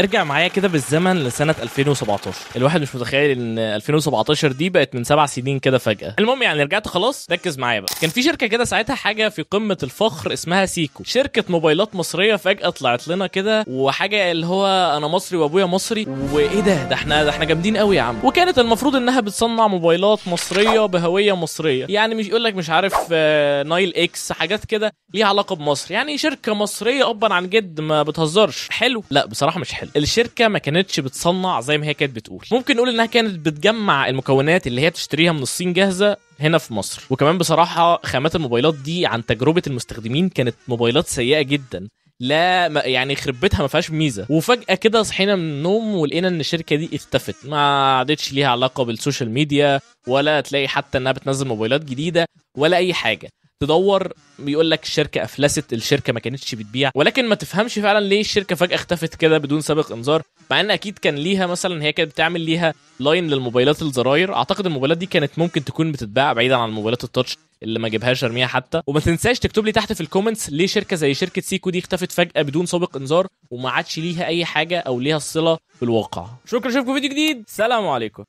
ارجع معايا كده بالزمن لسنة 2017. الواحد مش متخيل ان 2017 دي بقت من 7 سنين كده فجأة. المهم يعني رجعت خلاص، ركز معايا بقى. كان في شركة كده ساعتها حاجة في قمة الفخر اسمها سيكو، شركة موبايلات مصرية فجأة طلعت لنا كده، وحاجة اللي هو انا مصري وابويا مصري، وايه ده احنا جامدين قوي يا عم. وكانت المفروض انها بتصنع موبايلات مصرية بهوية مصرية، يعني مش يقول لك مش عارف نايل اكس حاجات كده ليها علاقة بمصر، يعني شركة مصرية ابا عن جد ما بتهزرش. حلو؟ لا بصراحة مش حلو. الشركه ما كانتش بتصنع زي ما هي كانت بتقول. ممكن نقول انها كانت بتجمع المكونات اللي هي تشتريها من الصين جاهزه هنا في مصر. وكمان بصراحه خامات الموبايلات دي عن تجربه المستخدمين كانت موبايلات سيئه جدا، لا يعني يخرب بيتها ما فيهاش ميزه. وفجاه كده صحينا من النوم ولقينا ان الشركه دي اختفت، ما عادتش ليها علاقه بالسوشيال ميديا، ولا تلاقي حتى انها بتنزل موبايلات جديده ولا اي حاجه. تدور بيقول لك الشركه افلست، الشركه ما كانتش بتبيع، ولكن ما تفهمش فعلا ليه الشركه فجاه اختفت كده بدون سابق انذار، مع ان اكيد كان ليها مثلا، هي كانت بتعمل ليها لاين للموبايلات الزراير. اعتقد الموبايلات دي كانت ممكن تكون بتتباع بعيدا عن الموبايلات التاتش اللي ما جابهاش ارميها حتى. وما تنساش تكتب لي تحت في الكومنتس ليه شركه زي شركه سيكو دي اختفت فجاه بدون سابق انذار وما عادش ليها اي حاجه او ليها الصله بالواقع. شكرا، اشوفكم فيديو جديد، سلام عليكم.